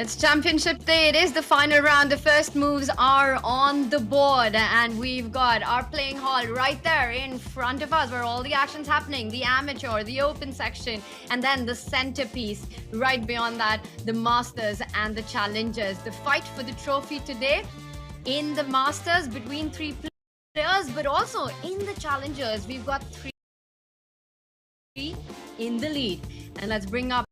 It's championship day. It is the final round. The first moves are on the board, and we've got our playing hall right there in front of us where all the action's happening. The amateur, the open section, and then the centerpiece right beyond that, the masters and the challengers. The fight for the trophy today in the masters between three players, but also in the challengers, we've got three in the lead. And let's bring up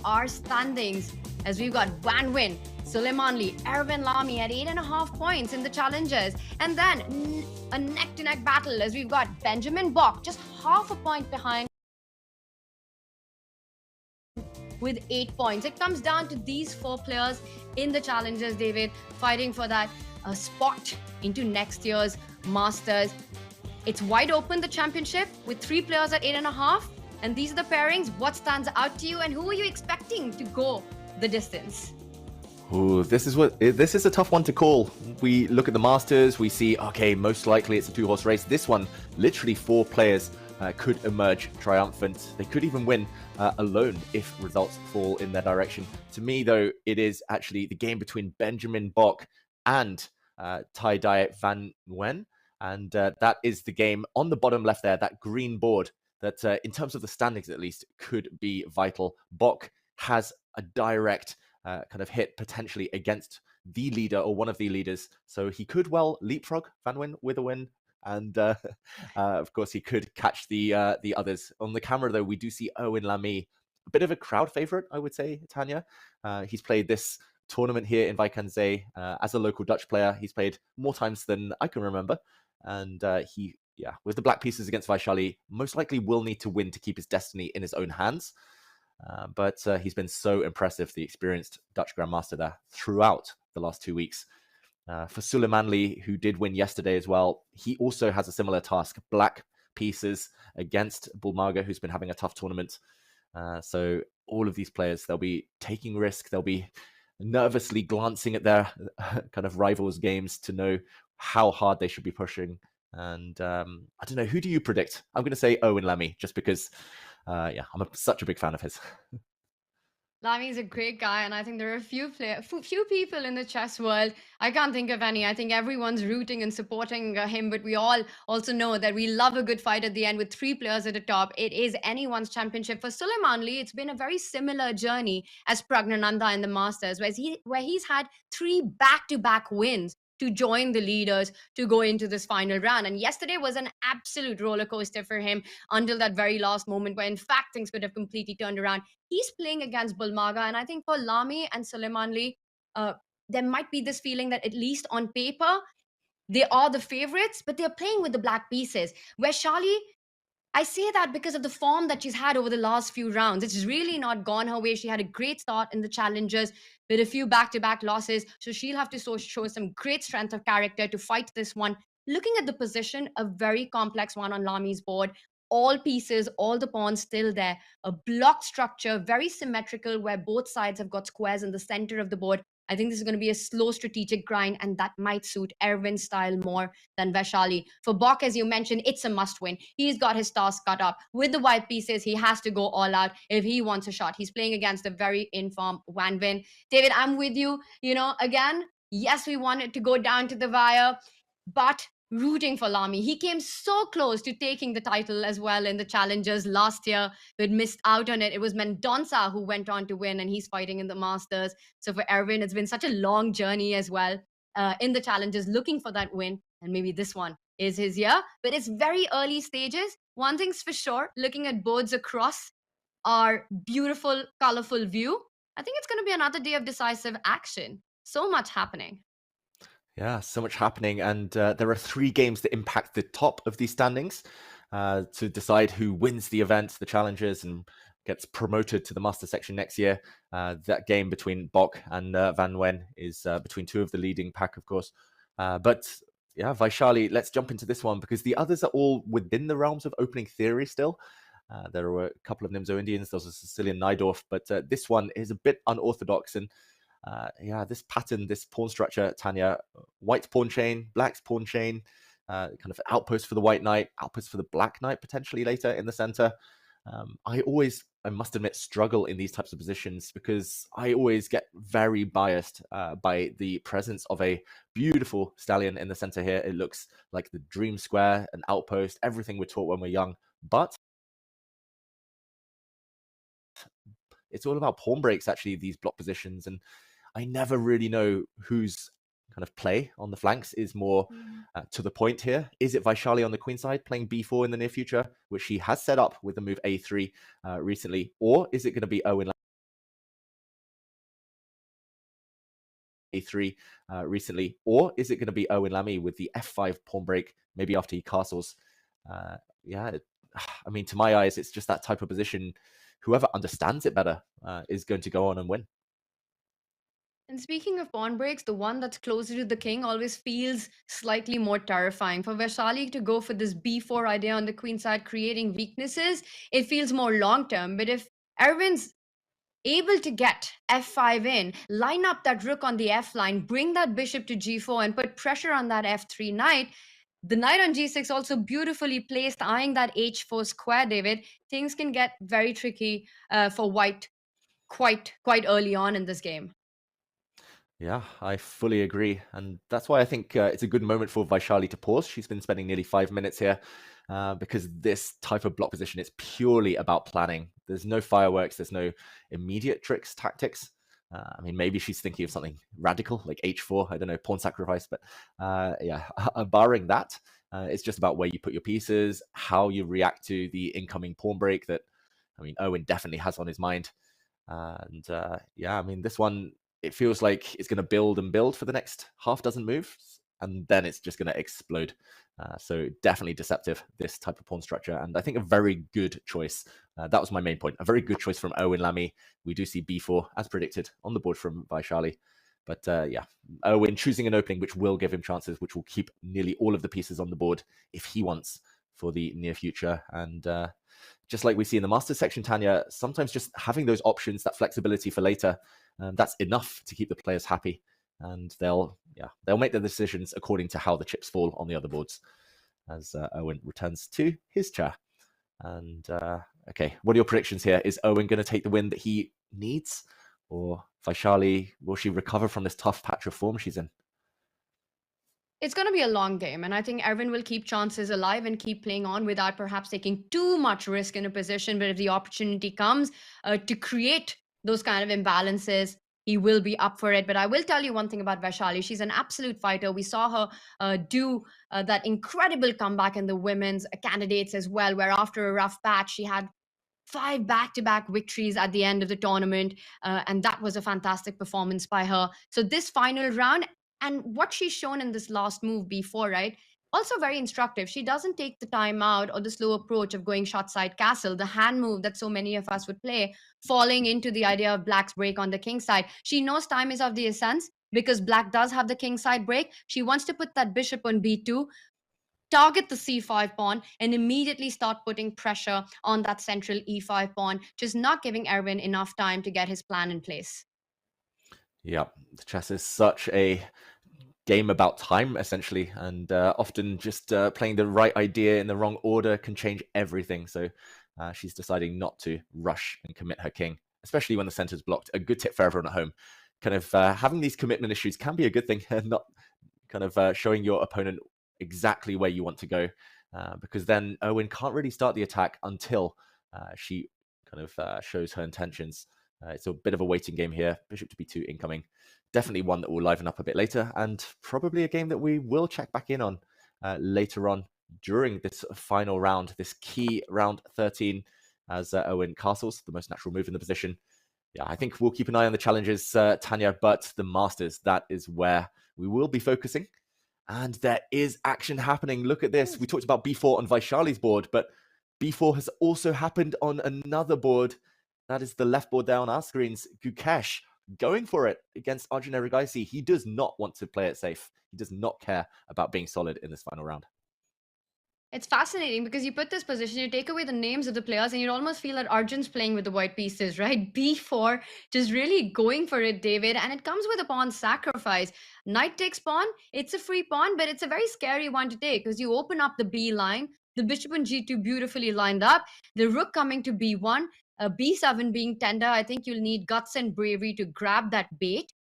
our standings as we've got Van Win, Suleimanli, Erwin Lamy at 8.5 points in the challengers, and then a neck-to-neck battle as we've got Benjamin Bok just half a point behind with 8 points. It comes down to these four players in the challengers, David, fighting for that spot into next year's Masters. It's wide open, the championship, with three players at 8.5. And these are the pairings. What stands out to you, and who are you expecting to go the distance? Ooh, this is a tough one to call. We look at the Masters, we see, okay, most likely it's a two-horse race. This one, literally four players could emerge triumphant. They could even win alone if results fall in their direction. To me, though, it is actually the game between Benjamin Bok and Tai Van Wen. And that is the game on the bottom left there, that green board, that in terms of the standings at least, could be vital. Bok has a direct kind of hit potentially against the leader or one of the leaders. So he could well leapfrog Van Win with a win. And of course, he could catch the others. On the camera, though, we do see Erwin Lamy, a bit of a crowd favorite, I would say, Tanya. He's played this tournament here in Wijk as a local Dutch player. He's played more times than I can remember. And with the black pieces against Vaishali, most likely will need to win to keep his destiny in his own hands. But he's been so impressive, the experienced Dutch Grandmaster there, throughout the last 2 weeks. For Suleimanli, who did win yesterday as well, he also has a similar task. Black pieces against Bulmaga, who's been having a tough tournament. So all of these players, they'll be taking risk. They'll be nervously glancing at their kind of rivals' games to know how hard they should be pushing. And I don't know, who do you predict? I'm going to say Erwin Lamy, just because, I'm such a big fan of his. Lamy is a great guy, and I think there are a few people in the chess world. I can't think of any. I think everyone's rooting and supporting him, but we all also know that we love a good fight at the end with three players at the top. It is anyone's championship. For Suleimanli, it's been a very similar journey as Praggnanandhaa in the Masters, where he's had three back-to-back wins to join the leaders to go into this final round. And yesterday was an absolute roller coaster for him until that very last moment where, in fact, things could have completely turned around. He's playing against Bulmaga, and I think for Lamy and Suleimanli, there might be this feeling that at least on paper, they are the favorites, but they're playing with the black pieces. Where Shali, I say that because of the form that she's had over the last few rounds. It's really not gone her way. She had a great start in the challengers with a few back-to-back losses. So she'll have to show some great strength of character to fight this one. Looking at the position, a very complex one on Lamy's board. All pieces, all the pawns still there. A block structure, very symmetrical, where both sides have got squares in the center of the board. I think this is going to be a slow strategic grind, and that might suit Erwin's style more than Vaishali. For Bok, as you mentioned, it's a must-win. He's got his task cut up. With the white pieces, he has to go all out if he wants a shot. He's playing against a very informed Van Win. David, I'm with you. Again, yes, we want it to go down to the wire, but rooting for Lamy. He came so close to taking the title as well in the challengers last year, but missed out on it. It was Mendonça who went on to win, and he's fighting in the Masters. So for Erwin, it's been such a long journey as well in the challengers, looking for that win. And maybe this one is his year, but it's very early stages. One thing's for sure, looking at boards across our beautiful, colorful view, I think it's going to be another day of decisive action. So much happening. Yeah, so much happening. And there are three games that impact the top of these standings to decide who wins the event, the challengers, and gets promoted to the master section next year. That game between Bok and Van Wen is between two of the leading pack, of course. But yeah, Vaishali, let's jump into this one because the others are all within the realms of opening theory still. There were a couple of Nimzo Indians, there was a Sicilian Najdorf, but this one is a bit unorthodox. And this pattern, this pawn structure, Tanya, white's pawn chain, black's pawn chain, kind of outpost for the white knight, outpost for the black knight potentially later in the center. I always I must admit, struggle in these types of positions because I always get very biased by the presence of a beautiful stallion in the center here. It looks like the dream square, an outpost, everything we're taught when we're young. But it's all about pawn breaks, actually, these block positions. And I never really know whose kind of play on the flanks is more to the point here. Is it Vaishali on the queen side playing b4 in the near future, which she has set up with the move a3 recently? Or is it going to be Owen a3 recently? Or is it going to be Owen Lamy with the f5 pawn break, maybe after he castles? I mean, to my eyes, it's just that type of position. Whoever understands it better is going to go on and win. And speaking of pawn breaks, the one that's closer to the king always feels slightly more terrifying. For Vaishali to go for this b4 idea on the queen side, creating weaknesses, it feels more long term. But if Erwin's able to get f5 in, line up that rook on the f line, bring that bishop to g4, and put pressure on that f3 knight, the knight on g6 also beautifully placed, eyeing that h4 square, David. Things can get very tricky for white quite early on in this game. Yeah, I fully agree. And that's why I think it's a good moment for Vaishali to pause. She's been spending nearly 5 minutes here because this type of block position is purely about planning. There's no fireworks, there's no immediate tricks, tactics. I mean, maybe she's thinking of something radical like h4, I don't know, pawn sacrifice. But yeah, barring that, it's just about where you put your pieces, how you react to the incoming pawn break that, I mean, Owen definitely has on his mind. And yeah, I mean, this one, it feels like it's going to build and build for the next half dozen moves, and then it's just going to explode. So definitely deceptive, this type of pawn structure. And I think a very good choice. That was my main point. A very good choice from Owen Lamy. We do see b4, as predicted, on the board from Vaishali. But yeah, Owen choosing an opening which will give him chances, which will keep nearly all of the pieces on the board if he wants for the near future. And just like we see in the Masters section, Tanya, sometimes just having those options, that flexibility for later, that's enough to keep the players happy, and they'll make their decisions according to how the chips fall on the other boards. As Owen returns to his chair. And okay, what are your predictions here? Is Owen going to take the win that he needs, or Vaishali, will she recover from this tough patch of form she's in? It's going to be a long game, and I think Erwin will keep chances alive and keep playing on without perhaps taking too much risk in a position. But if the opportunity comes to create those kind of imbalances, he will be up for it. But I will tell you one thing about Vaishali. She's an absolute fighter. We saw her do that incredible comeback in the women's candidates as well, where after a rough patch, she had 5 back-to-back victories at the end of the tournament, and that was a fantastic performance by her. So this final round, and what she's shown in this last move before, right? Also very instructive. She doesn't take the time out or the slow approach of going short side castle, the hand move that so many of us would play, falling into the idea of black's break on the king side. She knows time is of the essence because black does have the king side break. She wants to put that bishop on b2, target the c5 pawn, and immediately start putting pressure on that central e5 pawn, just not giving Erwin enough time to get his plan in place. Yeah, chess is such a game about time, essentially, and often just playing the right idea in the wrong order can change everything. So she's deciding not to rush and commit her king, especially when the center's blocked. A good tip for everyone at home. Kind of having these commitment issues can be a good thing, not kind of showing your opponent exactly where you want to go, because then Owen can't really start the attack until she kind of shows her intentions. It's a bit of a waiting game here. Bishop to b2 incoming. Definitely one that will liven up a bit later, and probably a game that we will check back in on later on during this final round, this key round 13, as Owen castles, the most natural move in the position. Yeah, I think we'll keep an eye on the challenges, Tanya, but the Masters, that is where we will be focusing. And there is action happening. Look at this. We talked about b4 on Vaishali's board, but b4 has also happened on another board. That is the left board there on our screens. Gukesh going for it against Arjun Erigaisi. He does not want to play it safe. He does not care about being solid in this final round. It's fascinating because you put this position, you take away the names of the players, and you'd almost feel that Arjun's playing with the white pieces, right? b4, just really going for it, David. And it comes with a pawn sacrifice. Knight takes pawn, it's a free pawn, but it's a very scary one to take because you open up the b line, the bishop on g2 beautifully lined up, the rook coming to b1. b7 being tender, I think you'll need guts and bravery to grab that bait.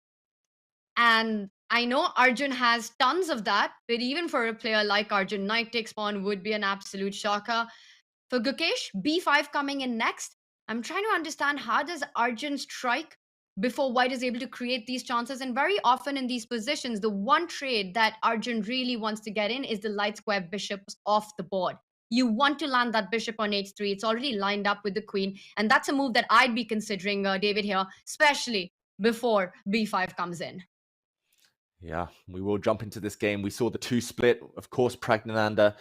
And I know Arjun has tons of that, but even for a player like Arjun, knight takes pawn would be an absolute shocker. For Gukesh, b5 coming in next. I'm trying to understand, how does Arjun strike before White is able to create these chances? And very often in these positions, the one trade that Arjun really wants to get in is the light square bishops off the board. You want to land that bishop on h3. It's already lined up with the queen. And that's a move that I'd be considering, David, here, especially before b5 comes in. Yeah, we will jump into this game. We saw the 2 split. Of course, Praggnanandhaa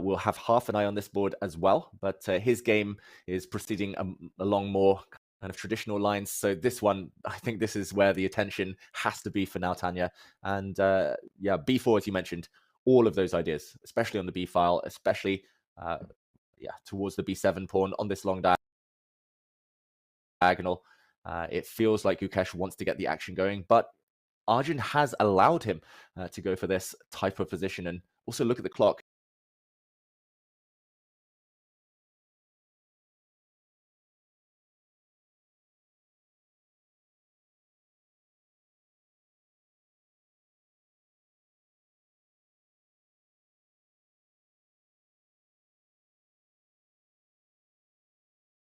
will have half an eye on this board as well, but his game is proceeding along more kind of traditional lines. So this one, I think this is where the attention has to be for now, Tanya. And yeah, b4, as you mentioned, all of those ideas, especially on the b file, especially yeah, towards the b7 pawn on this long diagonal. It feels like Gukesh wants to get the action going, but Arjun has allowed him to go for this type of position. And also look at the clock.